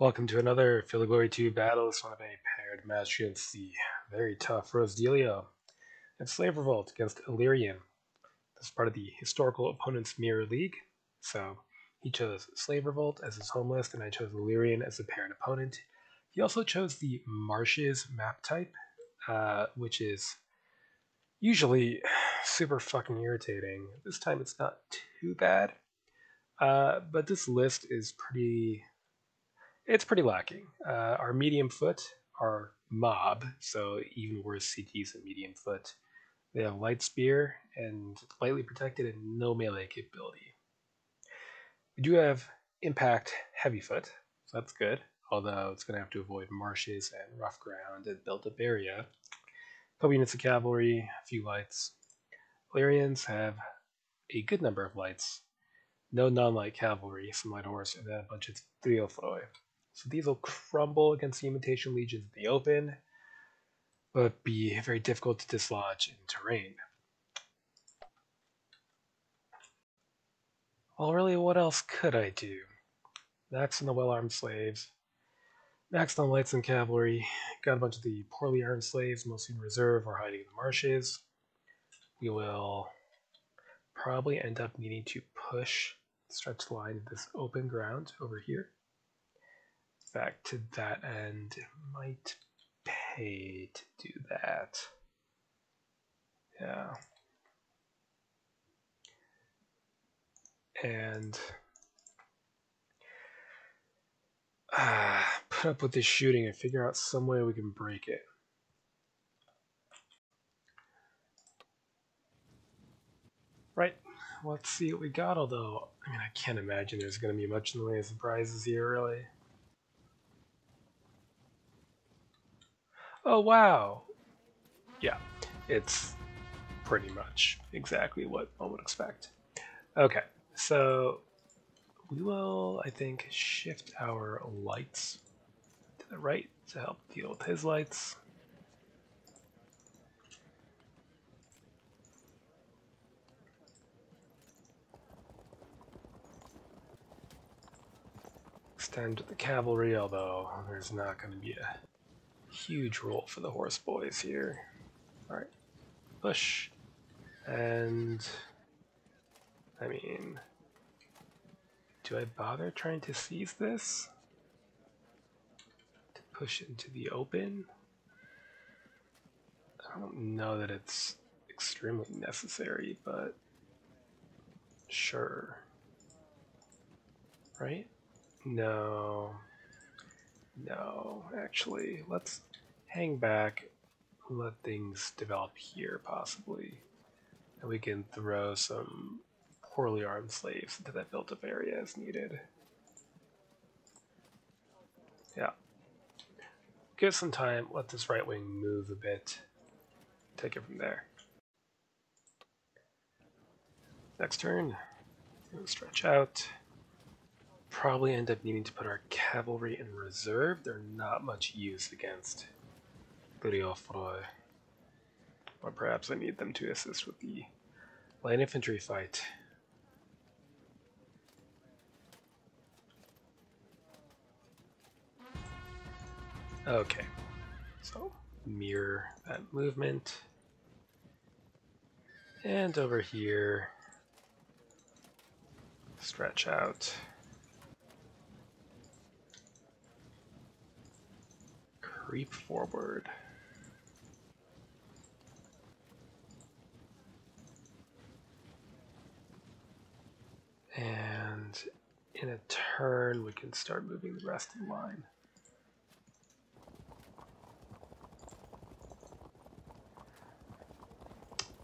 Welcome to another Feel the Glory 2 battle. This one of a paired match against the very tough Rosedelio and Slave Revolt against Illyrian. This is part of the Historical Opponents Mirror League. So he chose Slave Revolt as his home list, and I chose Illyrian as a paired opponent. He also chose the Marshes map type, which is usually super fucking irritating. This time it's not too bad, but this list is it's pretty lacking. Our medium foot are mob, so even worse CTs than medium foot. They have light spear and lightly protected and no melee capability. We do have impact heavy foot, so that's good. Although it's going to have to avoid marshes and rough ground and built up area. A couple units of cavalry, a few lights. Illyrians have a good number of lights. No non-light cavalry, some light horse, and then a bunch of Theophroi. So these will crumble against the Imitation Legions in the open, but be very difficult to dislodge in terrain. Well, really, what else could I do? Max on the well-armed slaves, maxed on lights and cavalry, got a bunch of the poorly armed slaves, mostly in reserve or hiding in the marshes. We will probably end up needing to push, stretch the line of this open ground over here. Back to that end, it might pay to do that. Yeah. And put up with this shooting and figure out some way we can break it. Right, let's see what we got, although, I mean, I can't imagine there's going to be much in the way of surprises here, really. Oh, wow. Yeah, it's pretty much exactly what one would expect. Okay, so we will, I think, shift our lights to the right to help deal with his lights. Extend the cavalry, although there's not going to be a huge role for the horse boys here. Alright, push. And I mean, do I bother trying to seize this? To push into the open? I don't know that it's extremely necessary, but sure. Right? No. No, actually, let's hang back, let things develop here, possibly. And we can throw some poorly armed slaves into that built-up area as needed. Yeah. Give some time, let this right wing move a bit. Take it from there. Next turn, we'll stretch out. Probably end up needing to put our cavalry in reserve. They're not much use against Theophroi. Or perhaps I need them to assist with the light infantry fight. Okay, so mirror that movement. And over here, stretch out. Creep forward. And in a turn, we can start moving the rest of the line.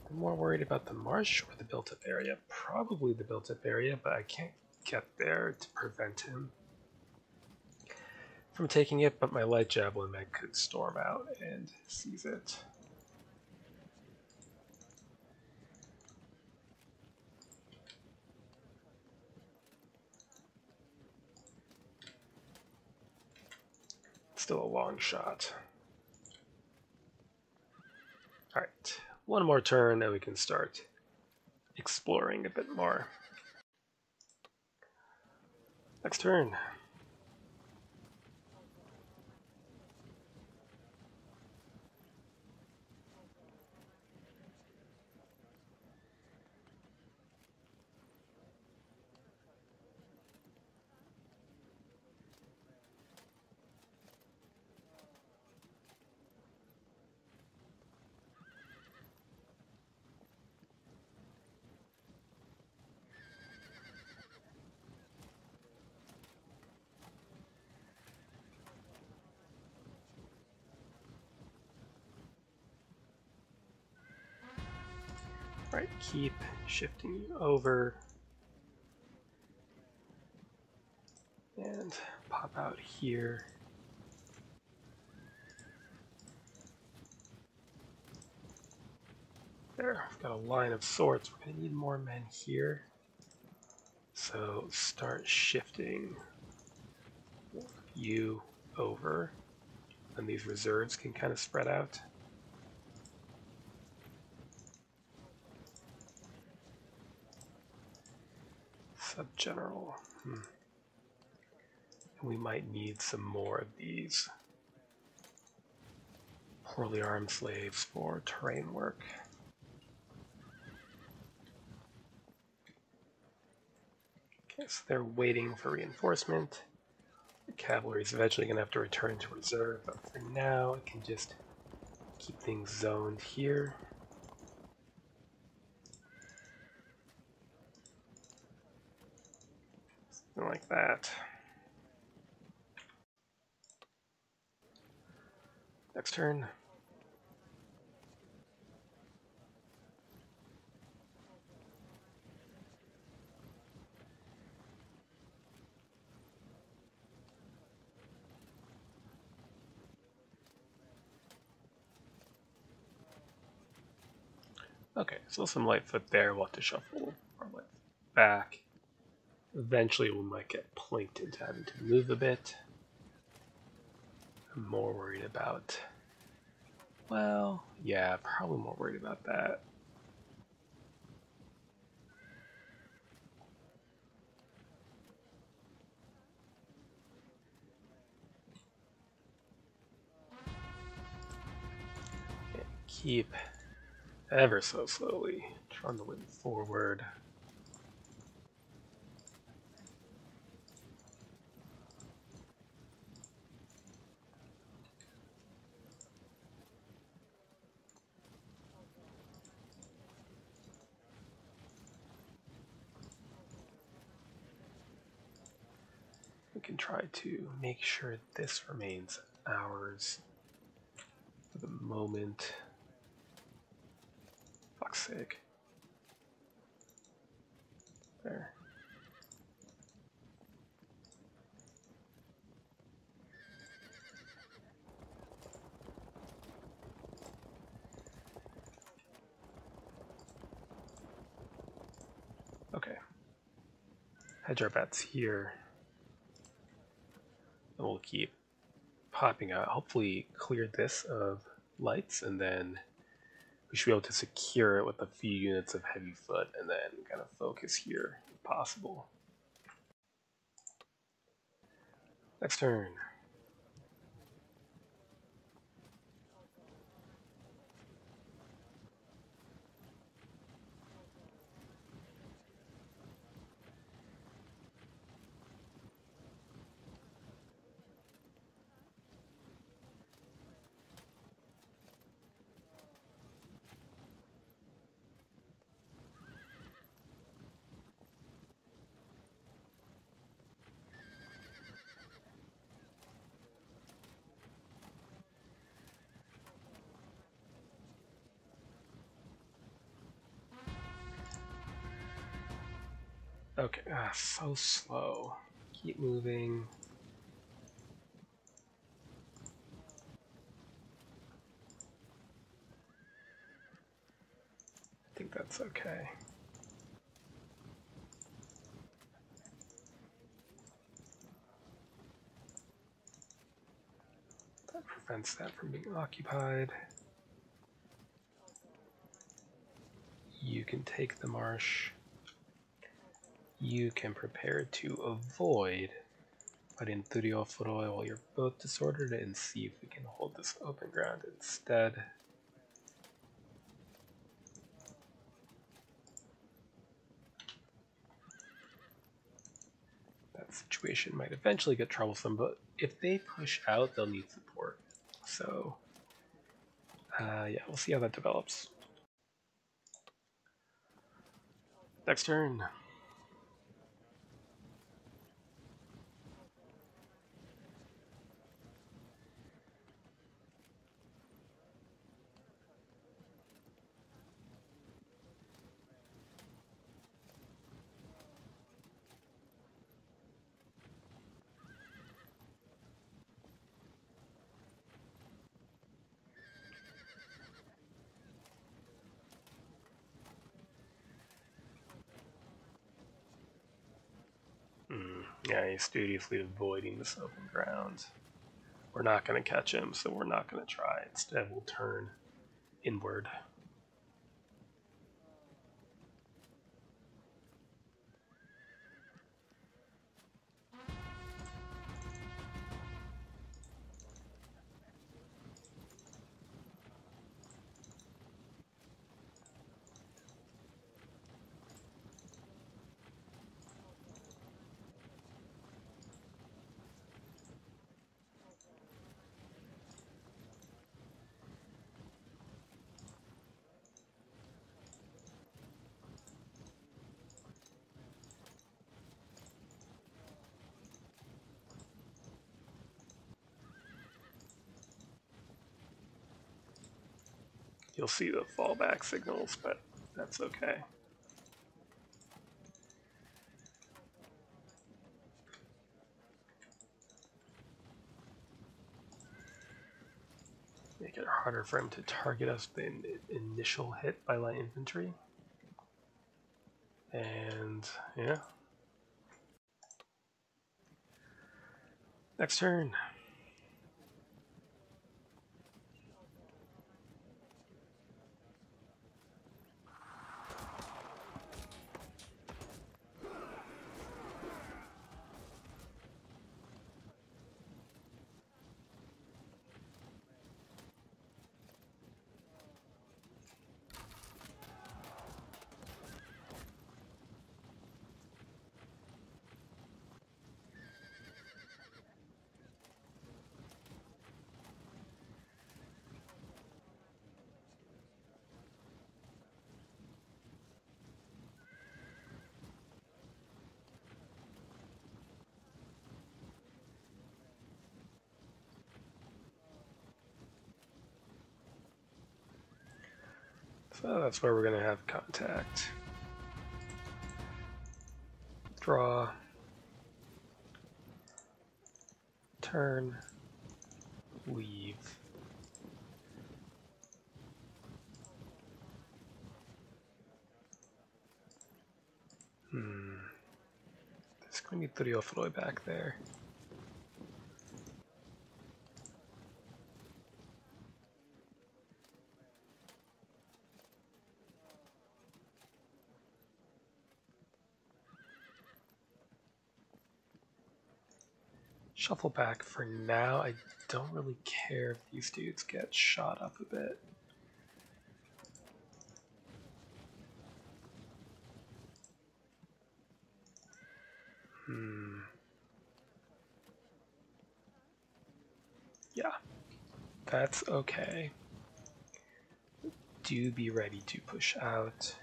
I'm more worried about the marsh or the built-up area. Probably the built-up area, but I can't get there to prevent him from taking it, but my light javelin mag could storm out and seize it. Still a long shot. Alright, one more turn and we can start exploring a bit more. Next turn. Alright, keep shifting you over. And pop out here. There, we've got a line of sorts. We're going to need more men here. So start shifting you over, and these reserves can kind of spread out. Subgeneral. And we might need some more of these poorly armed slaves for terrain work. Okay, so they're waiting for reinforcement. The cavalry is eventually going to have to return to reserve, but for now I can just keep things zoned here. Something like that. Next turn. Okay, so some Lightfoot there. We'll have to shuffle our Lightfoot back. Eventually we might get planked into having to move a bit. I'm more worried about... Well, yeah, probably more worried about that. Okay, keep ever so slowly trying to win forward. We can try to make sure this remains ours for the moment. Fuck's sake. There. Okay. Hedge our bets here. And we'll keep popping out. Hopefully clear this of lights, and then we should be able to secure it with a few units of heavy foot, and then kind of focus here if possible. Next turn. Okay, so slow. Keep moving. I think that's okay. That prevents that from being occupied. You can take the marsh. You can prepare to avoid putting Thurio Furoi while you're both disordered and see if we can hold this open ground instead. That situation might eventually get troublesome, but if they push out, they'll need support. So, yeah, we'll see how that develops. Next turn. Yeah, he's studiously avoiding this open ground. We're not going to catch him, so we're not going to try. Instead, we'll turn inward. You'll see the fallback signals, but that's okay. Make it harder for him to target us than initial hit by light infantry. And yeah. Next turn. So that's where we're going to have contact. Draw. Turn. Leave. There's going to be 3 Ofroi back there. Shuffle back for now. I don't really care if these dudes get shot up a bit. Yeah, that's okay. Do be ready to push out.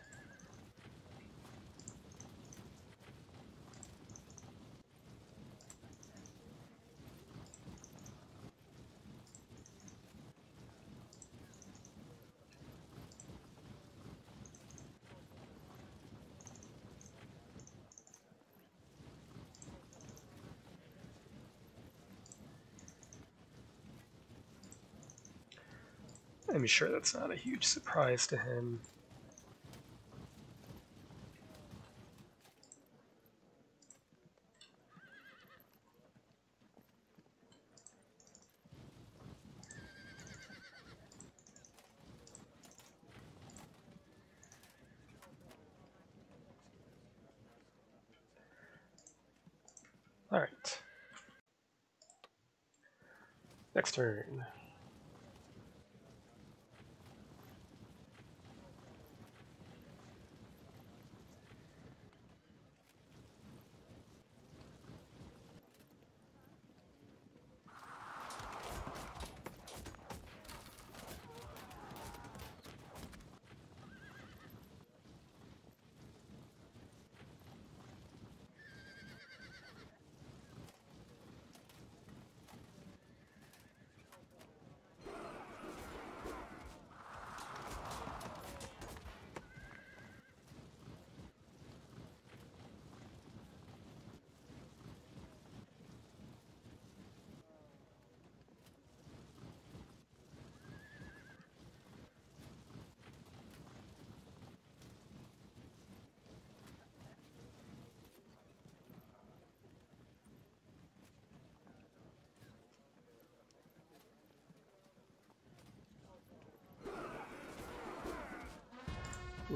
I'm sure that's not a huge surprise to him. Alright. Next turn.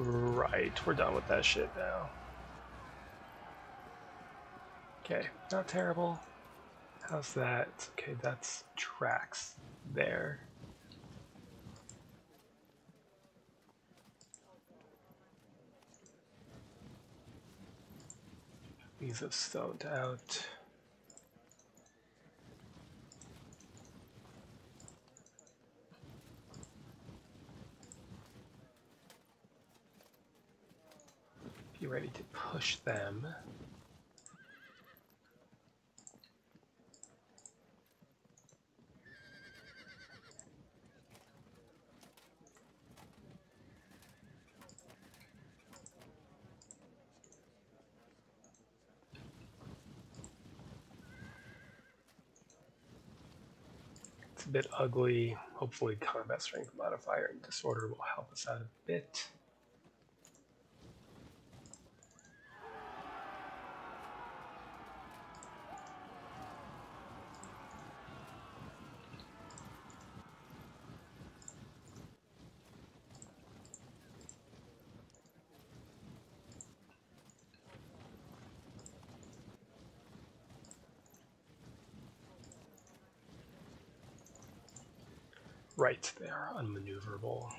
Right, we're done with that shit now. Okay, not terrible. How's that? Okay, that's tracks there. These have stoned out. Be ready to push them. It's a bit ugly. Hopefully combat strength modifier and disorder will help us out a bit. Right, they are unmaneuverable.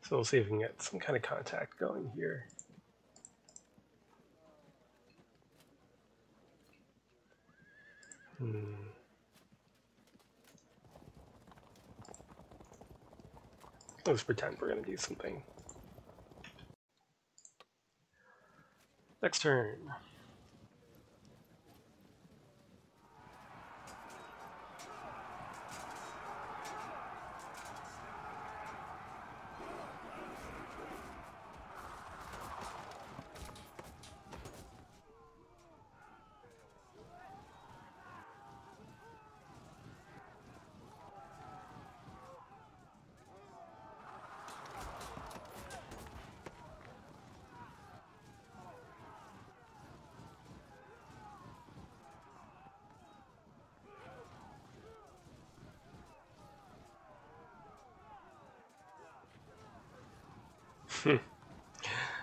So we'll see if we can get some kind of contact going here. Let's pretend we're going to do something. Next turn.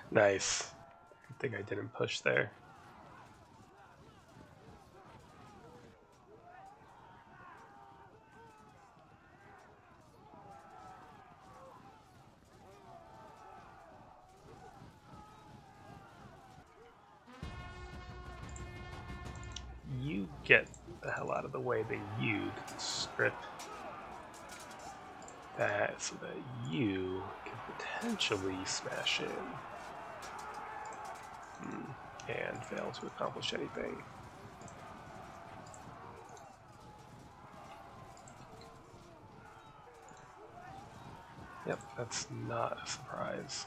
Nice. Good thing I didn't push there. You get the hell out of the way, then you strip that so that you can potentially smash in and fail to accomplish anything. Yep, that's not a surprise.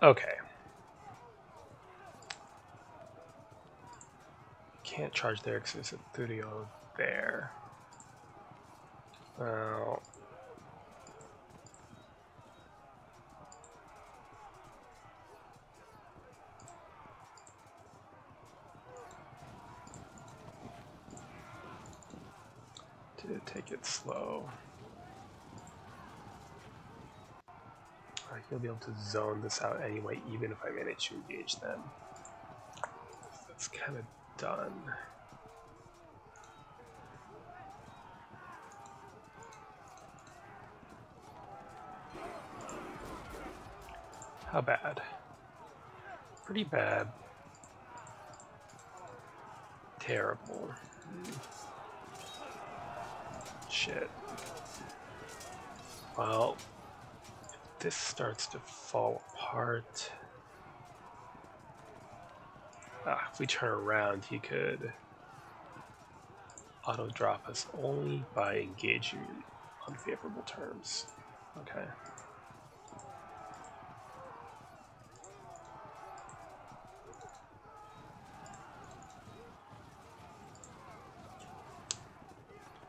Okay. Can't charge there because there's a studio there. Well, to take it slow. You'll be able to zone this out anyway, even if I manage to engage them. That's kind of done. How bad? Pretty bad. Terrible. Shit. Well, if this starts to fall apart... if we turn around, he could auto-drop us only by engaging in unfavorable terms. Okay.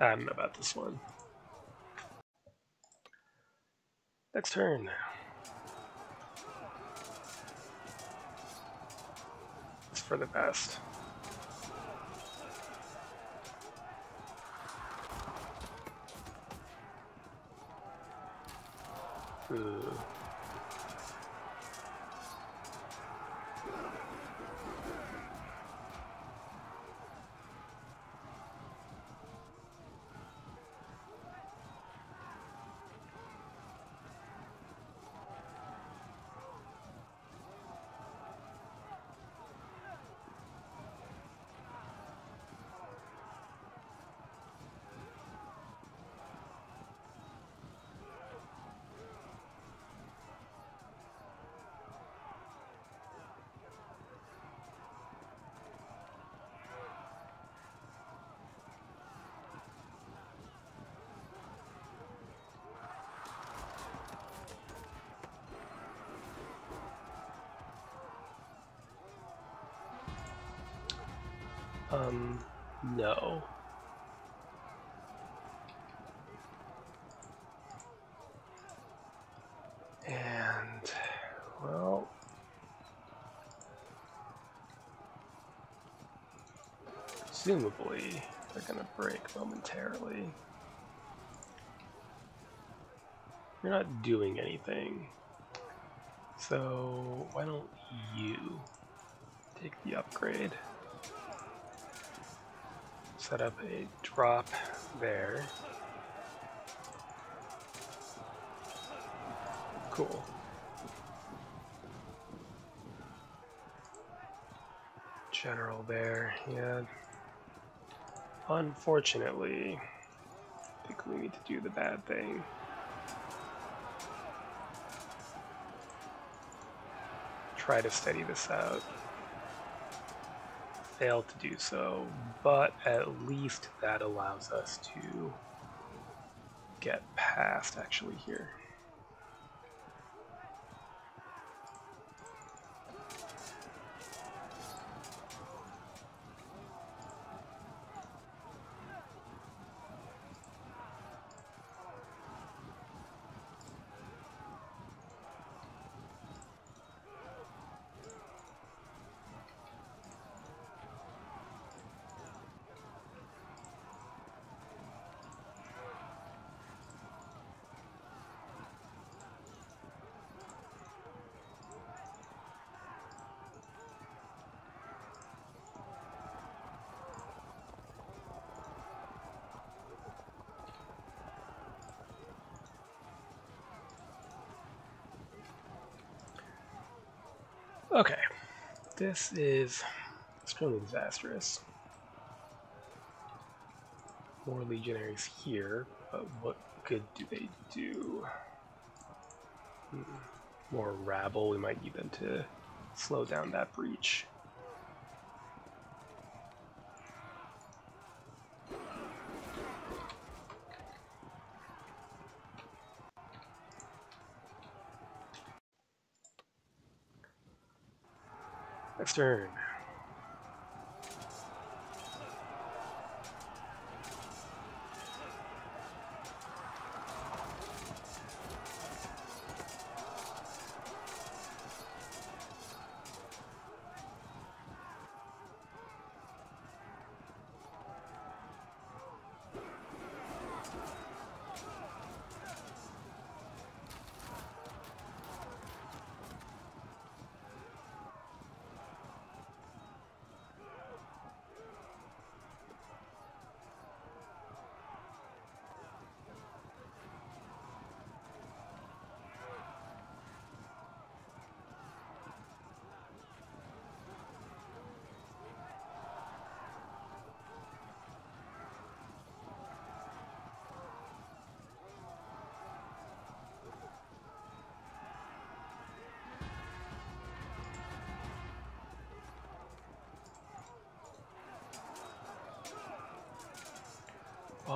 I don't know about this one. Next turn. It's for the best. Ooh. No. And, well... presumably, they're gonna break momentarily. You're not doing anything. So, why don't you take the upgrade? Set up a drop there. Cool. General there, yeah. Unfortunately, I think we need to do the bad thing. Try to steady this out. Failed to do so, but at least that allows us to get past actually here. Okay, this is extremely disastrous. More legionaries here, but what good do they do? More rabble, we might need them to slow down that breach. Next turn.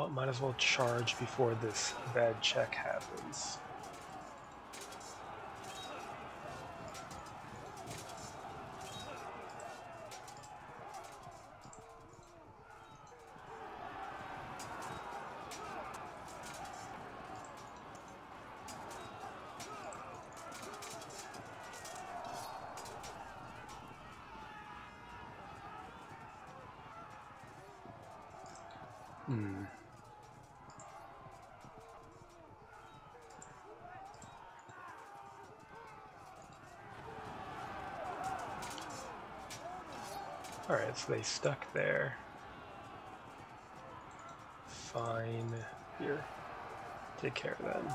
Well, might as well charge before this bad check happens. Alright, so they stuck there. Fine. Here. Take care of them.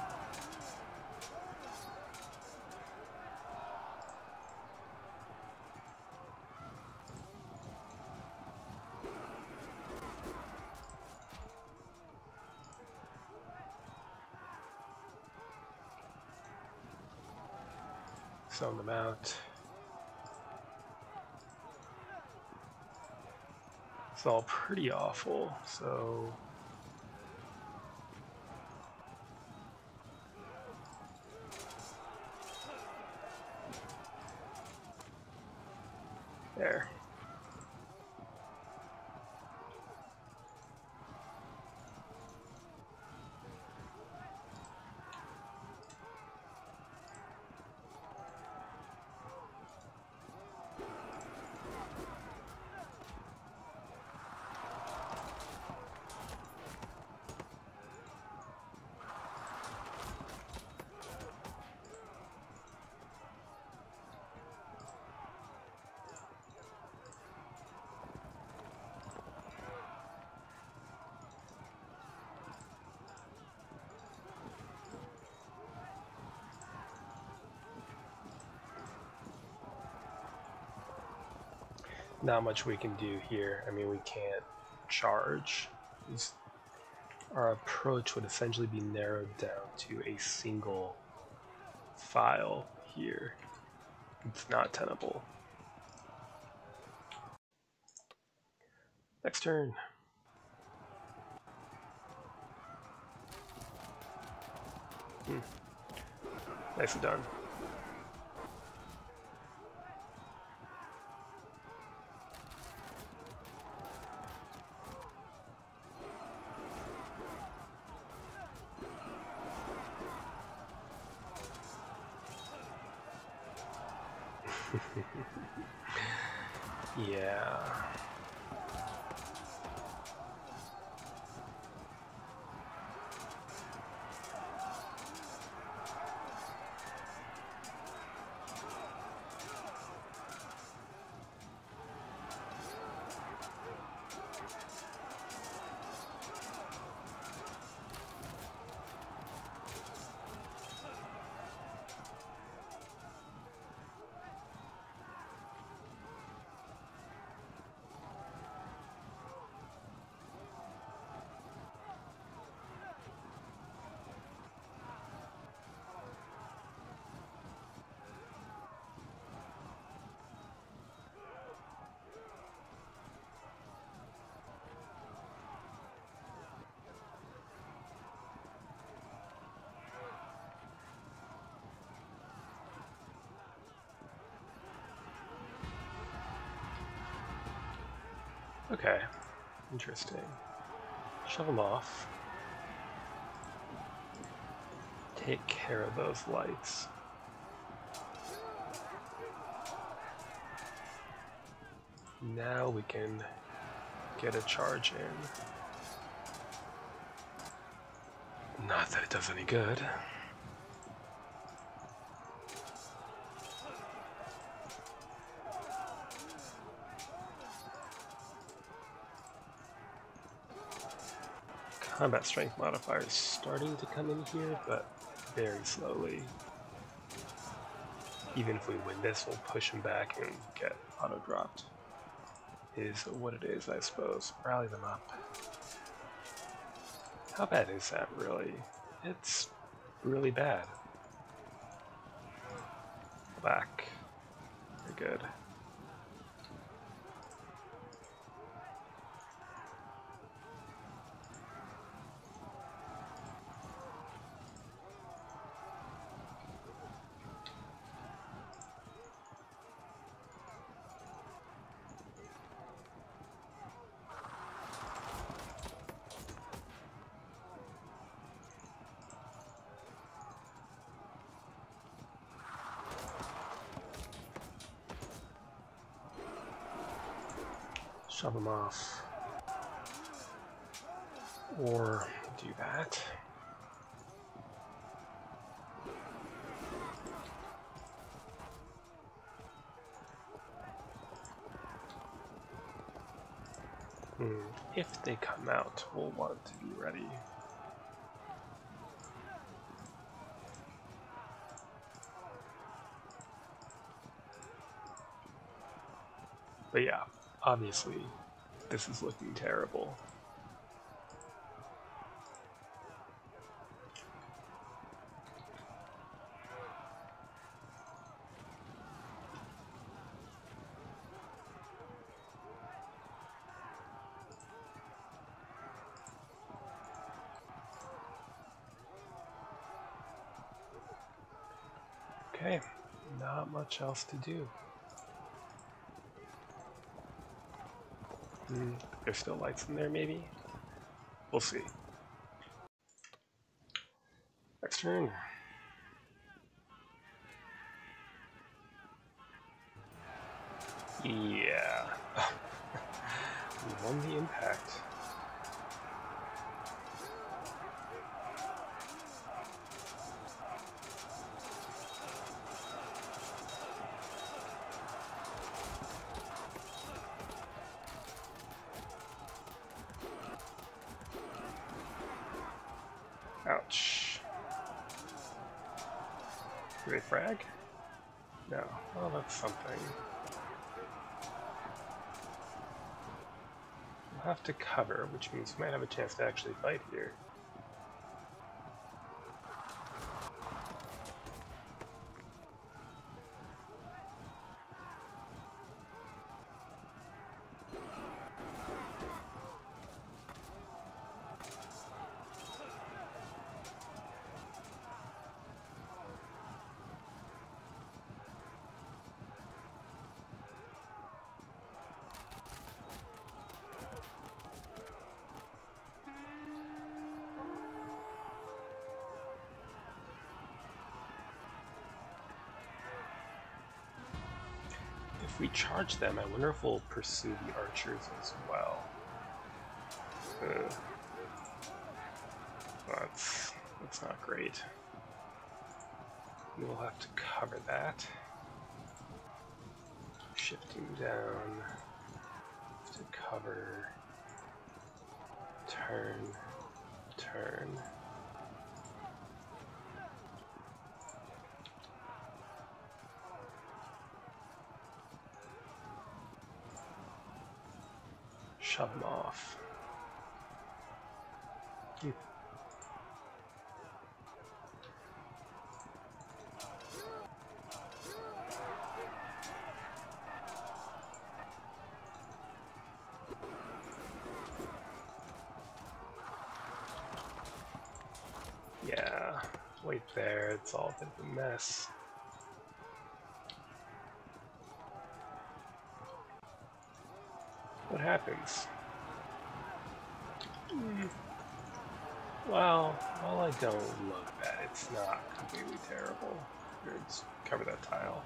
Zone them out. It's all pretty awful, so there. Not much we can do here. I mean, we can't charge. Our approach would essentially be narrowed down to a single file here. It's not tenable. Next turn. Nicely done. Yeah. Okay, interesting. Shove them off. Take care of those lights. Now we can get a charge in. Not that it does any good. Combat strength modifier is starting to come in here, but very slowly. Even if we win this, we'll push him back and get auto-dropped. Is what it is, I suppose. Rally them up. How bad is that, really? It's really bad. Back. Very good. shove them off. Or do that. If they come out, we'll want to be ready. But yeah, obviously, this is looking terrible. Okay, not much else to do. There's still lights in there, maybe? We'll see. Next turn. Yeah. We won the impact. Ouch. Do they frag? No. Oh, that's something. We'll have to cover, which means we might have a chance to actually fight here. If we charge them, I wonder if we'll pursue the archers as well. That's not great. We'll have to cover that. Shifting down to cover. Turn. Turn. Shove them off. Yeah, wait there, it's all a bit of a mess. What happens? Well, while I don't love that, it's not completely terrible. Here, let's cover that tile.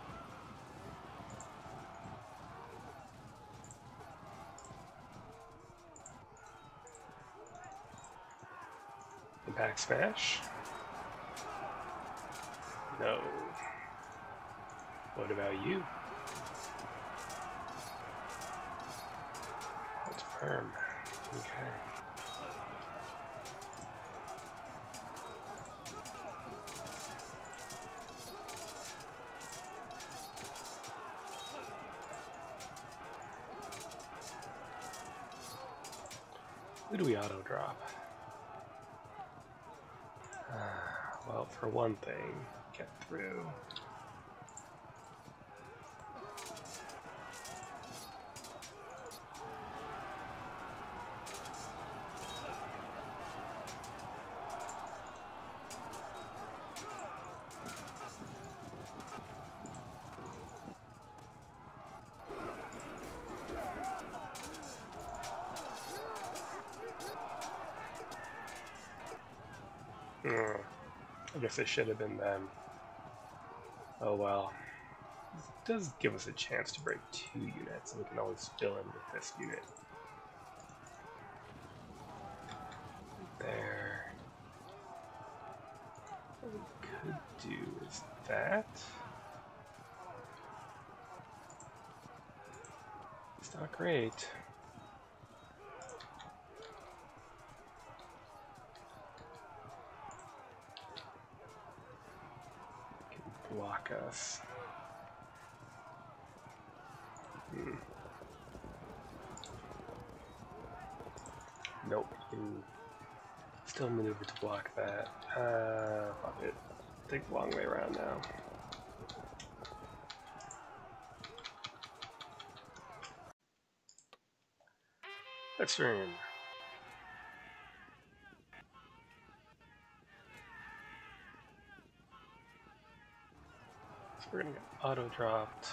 Impact smash? No. What about you? That's firm. Okay. Who do we auto drop? Well, for one thing, get through. I guess it should have been them. Oh well. This does give us a chance to break 2 units, and we can always fill in with this unit. that. It's not great. Can block us. Nope, you can still maneuver to block that. Fuck it. Take the long way around now. Next turn. So we're gonna get auto dropped.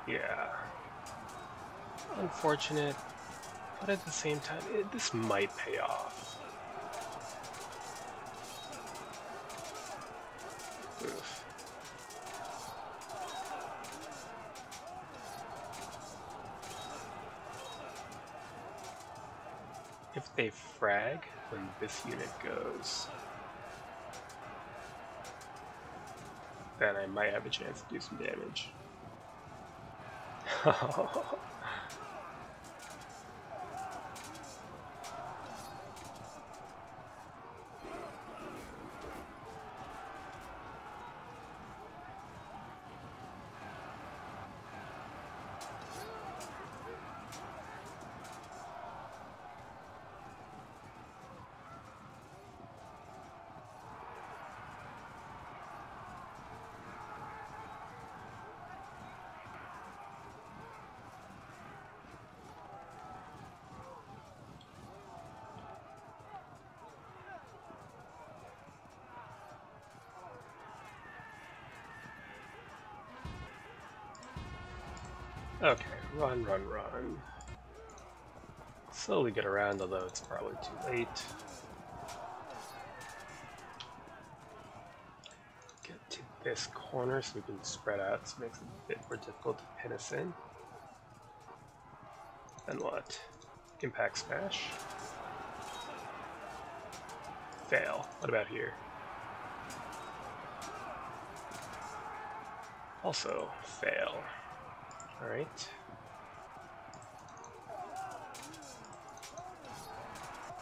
Yeah. Unfortunate, but at the same time, this might pay off. Oof. If they frag when this unit goes, then I might have a chance to do some damage. Okay, run, run, run. Slowly get around, although it's probably too late. Get to this corner so we can spread out, so it makes it a bit more difficult to pin us in. Then what? Impact smash. Fail. What about here? Also fail. Alright.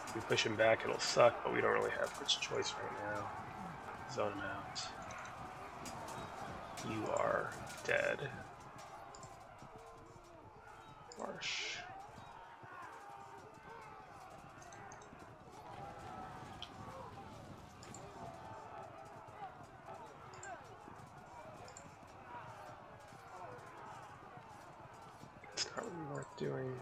If we push him back, it'll suck, but we don't really have much choice right now. Zone him out. You are dead. Marsh. It's not really worth doing.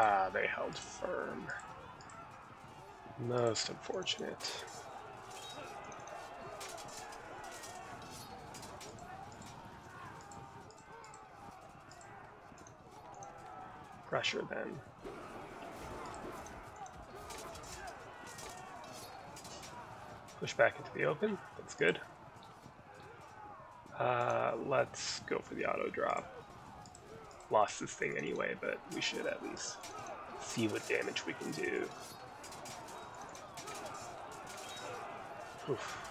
Ah, they held firm. Most unfortunate. Pressure then. Push back into the open. That's good. Let's go for the auto drop. Lost this thing anyway, but we should at least see what damage we can do. Oof.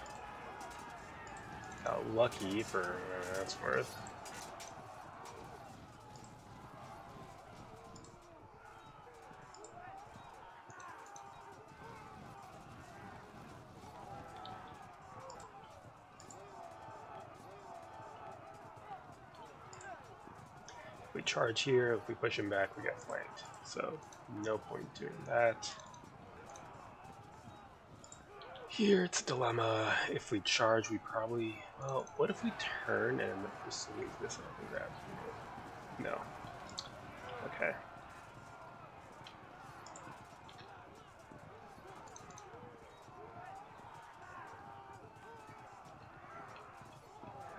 Got lucky for whatever that's worth. If we charge here, if we push him back, we get flanked. So, no point doing that. Here, it's a dilemma. If we charge, we probably... Well, what if we turn and end up pursuing this open grab? No. Okay.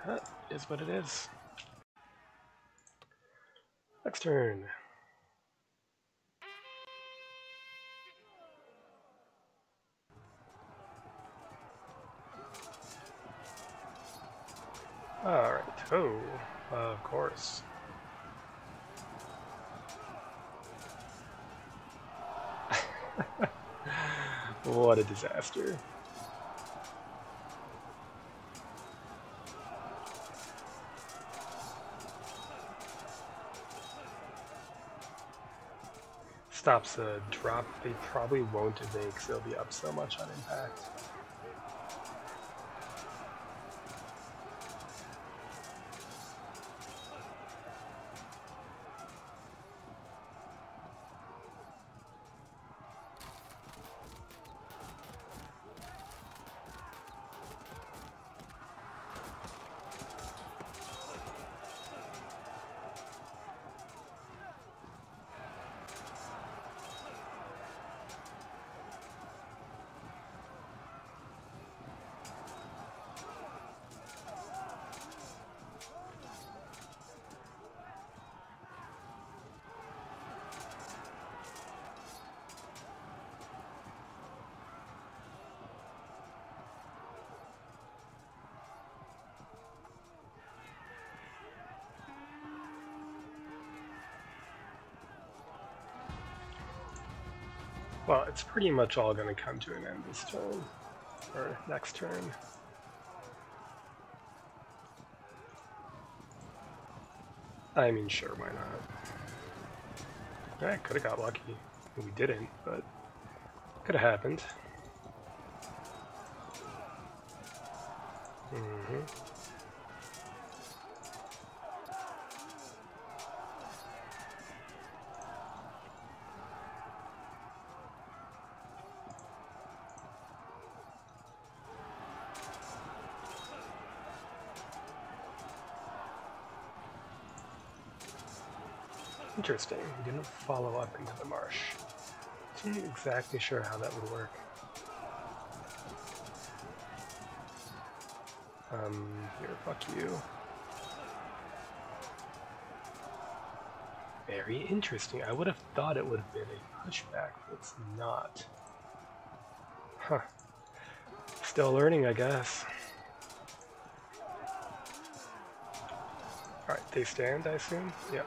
That is what it is. Next turn. Alright, oh, of course. What a disaster. Stops a drop they probably won't evade because they'll be up so much on impact. Well, it's pretty much all going to come to an end this turn, or next turn. I mean, sure, why not? I could have got lucky. We didn't, but could have happened. Interesting. He didn't follow up into the marsh. Not exactly sure how that would work. Here, fuck you. Very interesting. I would have thought it would have been a pushback, but it's not. Huh. Still learning, I guess. Alright, they stand, I assume? Yep.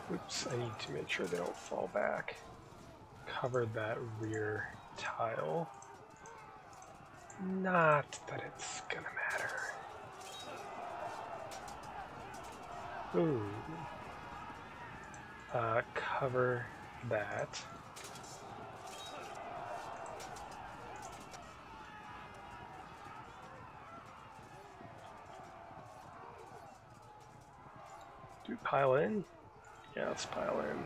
Oops, I need to make sure they don't fall back. Cover that rear tile. Not that it's gonna matter. Ooh. Cover that. Do we pile in? Yeah, let's pile in.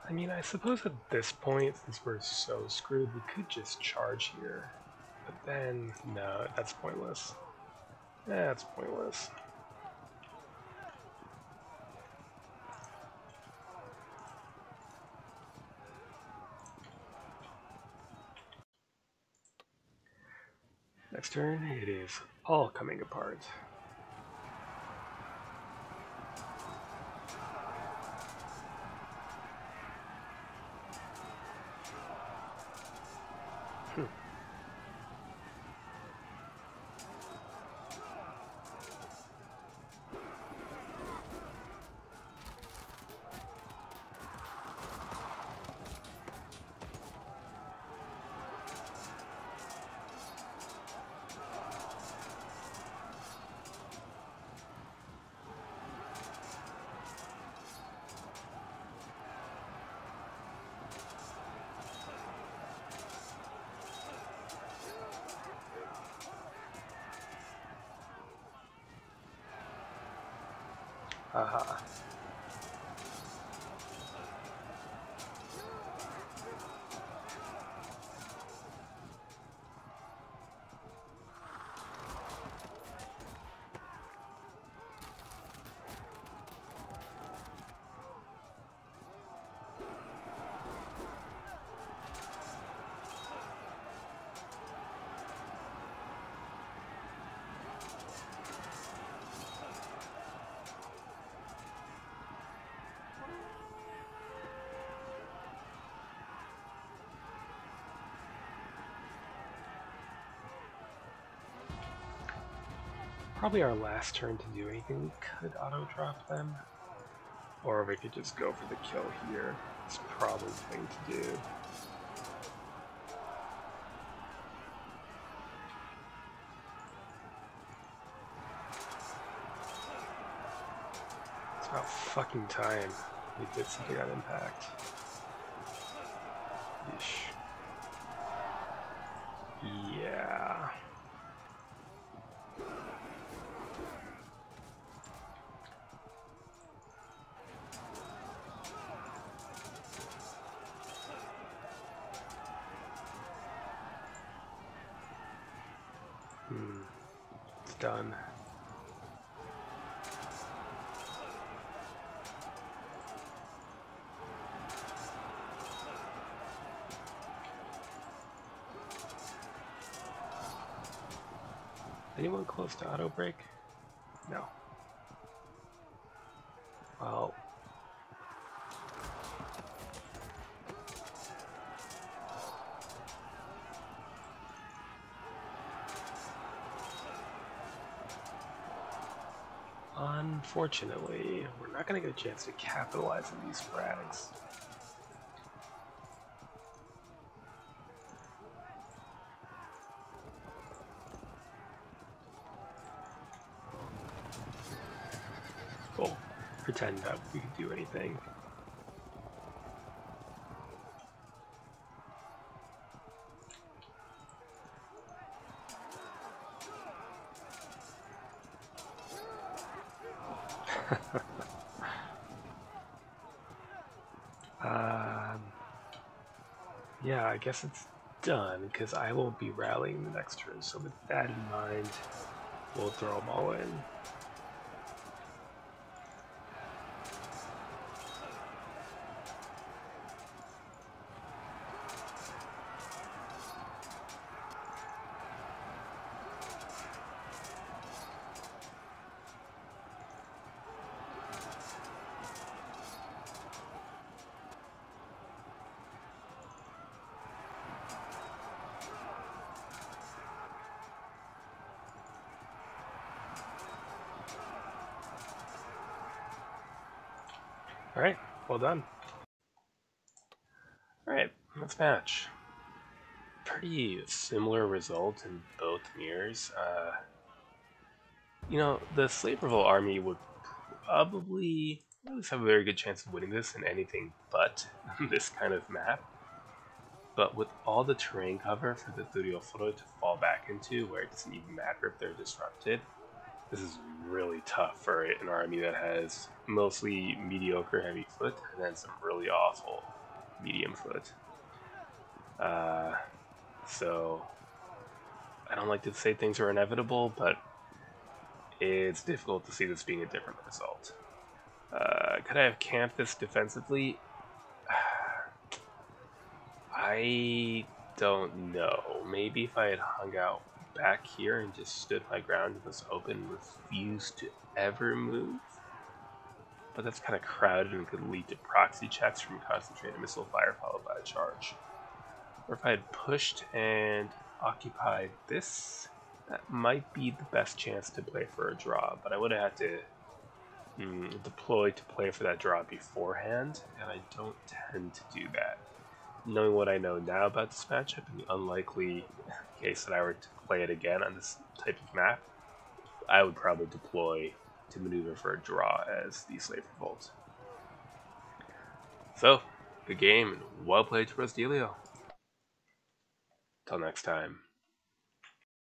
I mean, I suppose at this point, since we're so screwed, we could just charge here. But then, no, that's pointless. That's pointless. Next turn, it is all coming apart. Haha. Probably our last turn to do anything, we could auto drop them. Or we could just go for the kill here. It's probably the thing to do. It's about fucking time we did something on impact. Yeesh. Yeah. It's done. Anyone close to auto break? No. Well. Unfortunately, we're not going to get a chance to capitalize on these frags. We'll pretend that we could do anything. Yeah, I guess it's done, because I won't be rallying the next turn, so with that in mind, we'll throw them all in. Alright, well done. Alright, let's match. Pretty similar result in both mirrors. You know, the Slave Revolt army would probably at least have a very good chance of winning this in anything but this kind of map. But with all the terrain cover for the Thurio to fall back into, where it doesn't even matter if they're disrupted, this is really tough for an army that has mostly mediocre heavy foot and then some really awful medium foot. So I don't like to say things are inevitable, but it's difficult to see this being a different result. Could I have camped this defensively? I don't know. Maybe if I had hung out back here and just stood my ground and was open and refused to ever move. But that's kind of crowded and could lead to proxy checks from concentrated missile fire followed by a charge. Or if I had pushed and occupied this, that might be the best chance to play for a draw, but I would have had to deploy to play for that draw beforehand, and I don't tend to do that. Knowing what I know now about this matchup, in the unlikely case that I were to play it again on this type of map, I would probably deploy to maneuver for a draw as the Slave Revolt. So, good game, and well played to Rosedelio. Till next time.